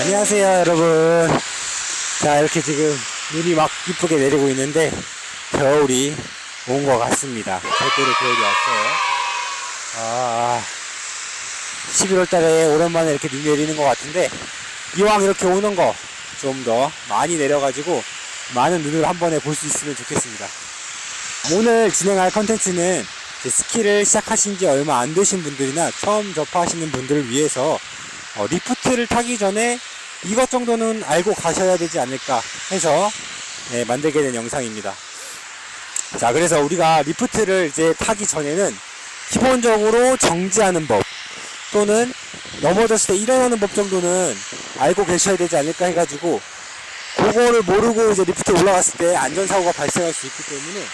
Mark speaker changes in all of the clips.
Speaker 1: 안녕하세요 여러분. 자, 이렇게 지금 눈이 막 이쁘게 내리고 있는데 겨울이 온 것 같습니다. 절대로 겨울이 왔어요. 11월 달에 오랜만에 이렇게 눈이 내리는 것 같은데, 이왕 이렇게 오는 거 좀 더 많이 내려가지고 많은 눈을 한 번에 볼 수 있으면 좋겠습니다. 오늘 진행할 컨텐츠는 스키를 시작하신 지 얼마 안 되신 분들이나 처음 접하시는 분들을 위해서 리프트를 타기 전에 이것 정도는 알고 가셔야 되지 않을까 해서 만들게 된 영상입니다. 자, 그래서 우리가 리프트를 이제 타기 전에는 기본적으로 정지하는 법 또는 넘어졌을 때 일어나는 법 정도는 알고 계셔야 되지 않을까 해가지고, 그거를 모르고 이제 리프트에 올라갔을 때 안전사고가 발생할 수 있기 때문에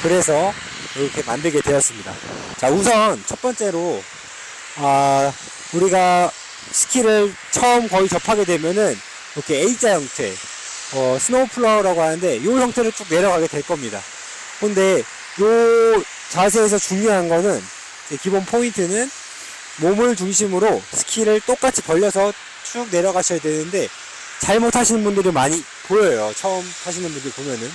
Speaker 1: 그래서 이렇게 만들게 되었습니다. 자, 우선 첫 번째로 우리가 스키를 처음 거의 접하게 되면은 이렇게 A자 형태, 스노우 플라워라고 하는데 이 형태로 쭉 내려가게 될 겁니다. 근데 이 자세에서 중요한 거는, 기본 포인트는 몸을 중심으로 스키를 똑같이 벌려서 쭉 내려가셔야 되는데, 잘못하시는 분들이 많이 보여요. 처음 하시는 분들 보면은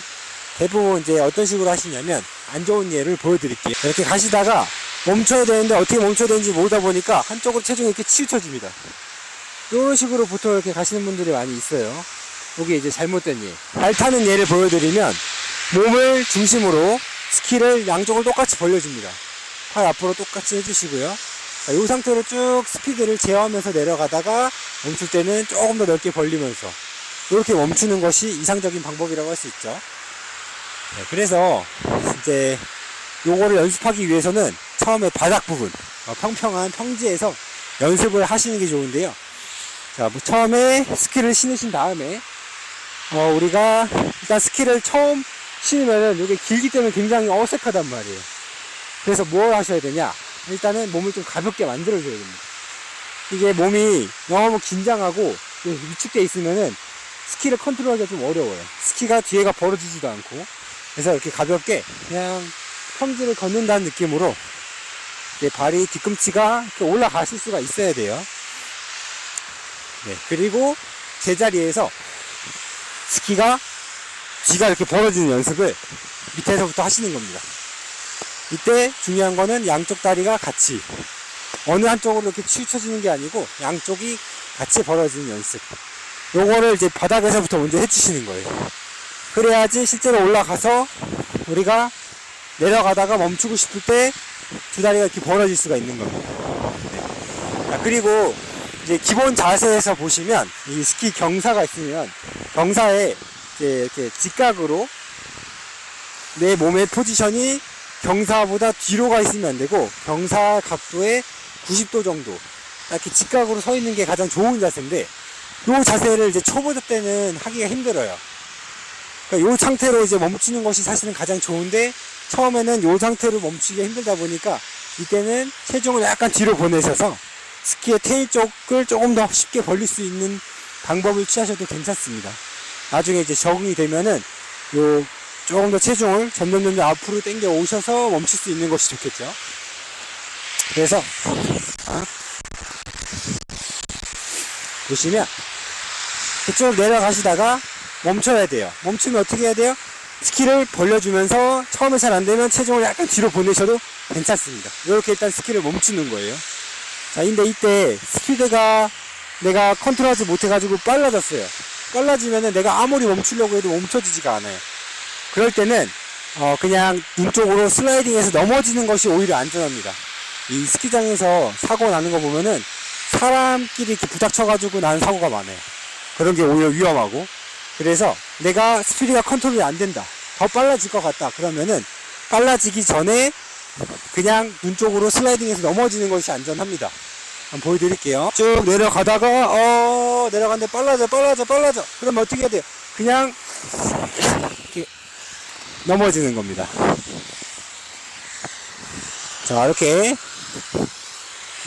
Speaker 1: 대부분 이제 어떤 식으로 하시냐면, 안 좋은 예를 보여드릴게요. 이렇게 가시다가 멈춰야 되는데 어떻게 멈춰야 되는지 모르다 보니까 한쪽으로 체중이 이렇게 치우쳐집니다. 이런 식으로 보통 이렇게 가시는 분들이 많이 있어요. 이게 이제 잘못된 예. 발 타는 예를 보여드리면, 몸을 중심으로 스키를 양쪽을 똑같이 벌려줍니다. 팔 앞으로 똑같이 해주시고요. 자, 이 상태로 쭉 스피드를 제어하면서 내려가다가 멈출 때는 조금 더 넓게 벌리면서 이렇게 멈추는 것이 이상적인 방법이라고 할 수 있죠. 그래서 이제 요거를 연습하기 위해서는 처음에 바닥 부분, 평평한 평지에서 연습을 하시는 게 좋은데요. 자, 처음에 스키를 신으신 다음에 우리가 일단 스키를 처음 신으면은 이게 길기 때문에 굉장히 어색하단 말이에요. 그래서 뭘 하셔야 되냐? 일단은 몸을 좀 가볍게 만들어줘야 됩니다. 이게 몸이 너무 긴장하고 위축되어 있으면은 스키를 컨트롤하기가 좀 어려워요. 스키가 뒤에가 벌어지지도 않고. 그래서 이렇게 가볍게 그냥 평지를 걷는다는 느낌으로 발이 뒤꿈치가 이렇게 올라가실 수가 있어야 돼요. 그리고 제자리에서 스키가 뒤가 이렇게 벌어지는 연습을 밑에서부터 하시는 겁니다. 이때 중요한 거는 양쪽 다리가 같이, 어느 한쪽으로 이렇게 치우쳐지는 게 아니고 양쪽이 같이 벌어지는 연습. 요거를 이제 바닥에서부터 먼저 해주시는 거예요. 그래야지 실제로 올라가서 우리가 내려가다가 멈추고 싶을 때 두 다리가 이렇게 벌어질 수가 있는 겁니다. 자, 그리고 이제 기본 자세에서 보시면 이 스키 경사가 있으면 경사에 이제 이렇게 직각으로 내 몸의 포지션이 경사보다 뒤로 가 있으면 안 되고, 경사 각도의 90도 정도 이렇게 직각으로 서 있는 게 가장 좋은 자세인데, 이 자세를 이제 초보자 때는 하기가 힘들어요. 그러니까 이 상태로 이제 멈추는 것이 사실은 가장 좋은데, 처음에는 이 상태로 멈추기가 힘들다 보니까 이때는 체중을 약간 뒤로 보내셔서 스키의 테일 쪽을 조금 더 쉽게 벌릴 수 있는 방법을 취하셔도 괜찮습니다. 나중에 이제 적응이 되면은 요 조금 더 체중을 점점 앞으로 당겨 오셔서 멈출 수 있는 것이 좋겠죠. 그래서 보시면 그쪽 내려가시다가 멈춰야 돼요. 멈추면 어떻게 해야 돼요? 스키를 벌려주면서 처음에 잘 안되면 체중을 약간 뒤로 보내셔도 괜찮습니다. 이렇게 일단 스키를 멈추는 거예요. 자, 근데 이때 스피드가 내가 컨트롤하지 못해가지고 빨라졌어요. 빨라지면은 내가 아무리 멈추려고 해도 멈춰지지가 않아요. 그럴 때는 그냥 눈 쪽으로 슬라이딩해서 넘어지는 것이 오히려 안전합니다. 이 스키장에서 사고 나는 거 보면은 사람끼리 이렇게 부닥쳐가지고 나는 사고가 많아요. 그런 게 오히려 위험하고. 그래서 내가 스피드가 컨트롤이 안 된다, 더 빨라질 것 같다, 그러면은 빨라지기 전에 그냥 눈 쪽으로 슬라이딩해서 넘어지는 것이 안전합니다. 한번 보여드릴게요. 쭉 내려가다가 내려갔는데 빨라져. 그러면 어떻게 해야 돼요? 그냥 이렇게 넘어지는 겁니다. 자, 이렇게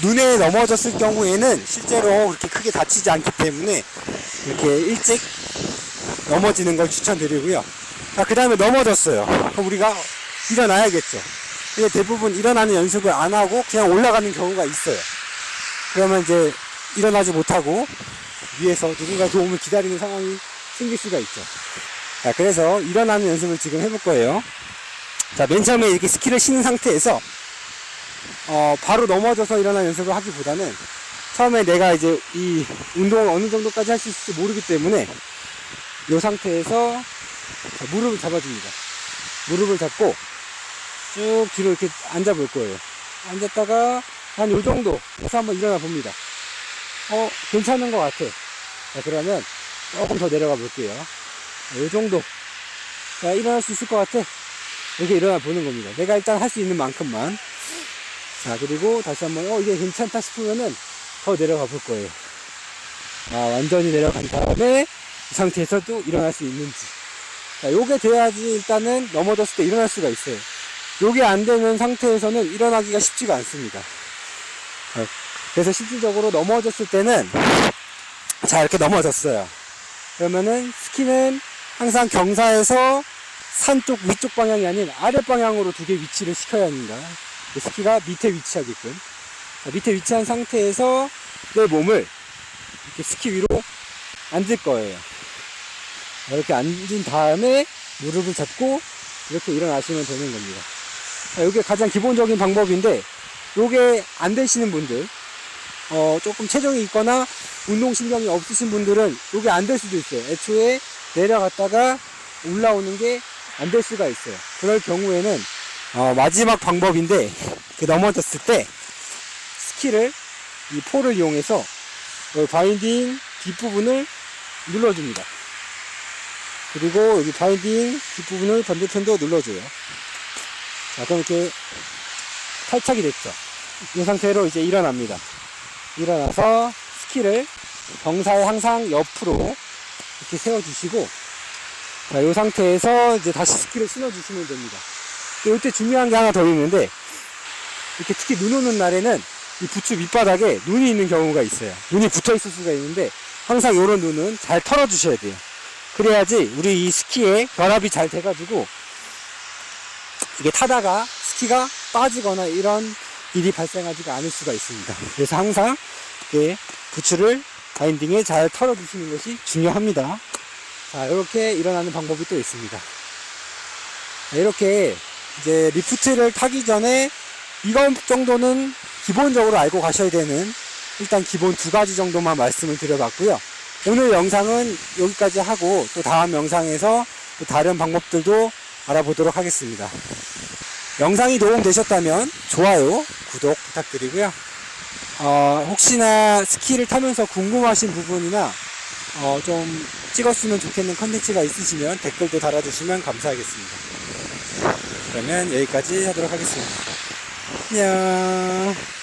Speaker 1: 눈에 넘어졌을 경우에는 실제로 그렇게 크게 다치지 않기 때문에 이렇게 일찍 넘어지는 걸 추천드리고요. 자, 그 다음에 넘어졌어요. 그럼 우리가 일어나야겠죠. 근데 대부분 일어나는 연습을 안 하고 그냥 올라가는 경우가 있어요. 그러면 이제 일어나지 못하고 위해서 누군가의 도움을 기다리는 상황이 생길 수가 있죠. 자, 그래서 일어나는 연습을 지금 해볼 거예요. 자, 맨 처음에 이렇게 스키를 신은 상태에서 바로 넘어져서 일어나는 연습을 하기보다는 처음에 내가 이제 이 운동을 어느 정도까지 할 수 있을지 모르기 때문에 이 상태에서 무릎을 잡아줍니다. 무릎을 잡고 쭉 뒤로 이렇게 앉아 볼 거예요. 앉았다가 한 요 정도 해서 한번 일어나 봅니다. 괜찮은 것 같아. 자, 그러면 조금 더 내려가 볼게요. 요 정도. 자, 일어날 수 있을 것 같아. 이렇게 일어나 보는 겁니다. 내가 일단 할 수 있는 만큼만. 자, 그리고 다시 한번 이게 괜찮다 싶으면은 더 내려가 볼 거예요. 완전히 내려간 다음에 이 상태에서 또 일어날 수 있는지. 자, 요게 돼야지 일단은 넘어졌을 때 일어날 수가 있어요. 요게 안 되는 상태에서는 일어나기가 쉽지가 않습니다. 그래서 실질적으로 넘어졌을 때는, 자, 이렇게 넘어졌어요. 그러면은 스키는 항상 경사에서 산 쪽 위쪽 방향이 아닌 아래 방향으로 두 개 위치를 시켜야 합니다. 스키가 밑에 위치하게끔. 밑에 위치한 상태에서 내 몸을 이렇게 스키 위로 앉을 거예요. 이렇게 앉은 다음에 무릎을 잡고 이렇게 일어나시면 되는 겁니다. 이게 가장 기본적인 방법인데, 요게 안 되시는 분들, 조금 체중이 있거나 운동신경이 없으신 분들은 요게 안 될 수도 있어요. 애초에 내려갔다가 올라오는 게 안 될 수가 있어요. 그럴 경우에는 마지막 방법인데, 넘어졌을 때 스키를 이 폴을 이용해서 바인딩 뒷부분을 눌러줍니다. 그리고 여기 바인딩 뒷부분을 반대편도 눌러줘요. 자, 그럼 이렇게 탈착이 됐죠. 이 상태로 이제 일어납니다. 일어나서 스키를 경사에 항상 옆으로 이렇게 세워주시고, 자, 이 상태에서 이제 다시 스키를 신어주시면 됩니다. 이때 중요한 게 하나 더 있는데, 이렇게 특히 눈 오는 날에는 이 부츠 밑바닥에 눈이 있는 경우가 있어요. 눈이 붙어 있을 수가 있는데, 항상 이런 눈은 잘 털어주셔야 돼요. 그래야지 우리 이 스키에 결합이 잘 돼가지고 이게 타다가 스키가 빠지거나 이런 일이 발생하지가 않을 수가 있습니다. 그래서 항상 부츠를 바인딩에 잘 털어주시는 것이 중요합니다. 자, 이렇게 일어나는 방법이 또 있습니다. 자, 이렇게 이제 리프트를 타기 전에 이것 정도는 기본적으로 알고 가셔야 되는, 일단 기본 2가지 정도만 말씀을 드려봤고요. 오늘 영상은 여기까지 하고 또 다음 영상에서 또 다른 방법들도 알아보도록 하겠습니다. 영상이 도움되셨다면 좋아요, 구독 부탁드리고요. 혹시나 스키를 타면서 궁금하신 부분이나 좀 찍었으면 좋겠는 컨텐츠가 있으시면 댓글도 달아주시면 감사하겠습니다. 그러면 여기까지 하도록 하겠습니다. 안녕.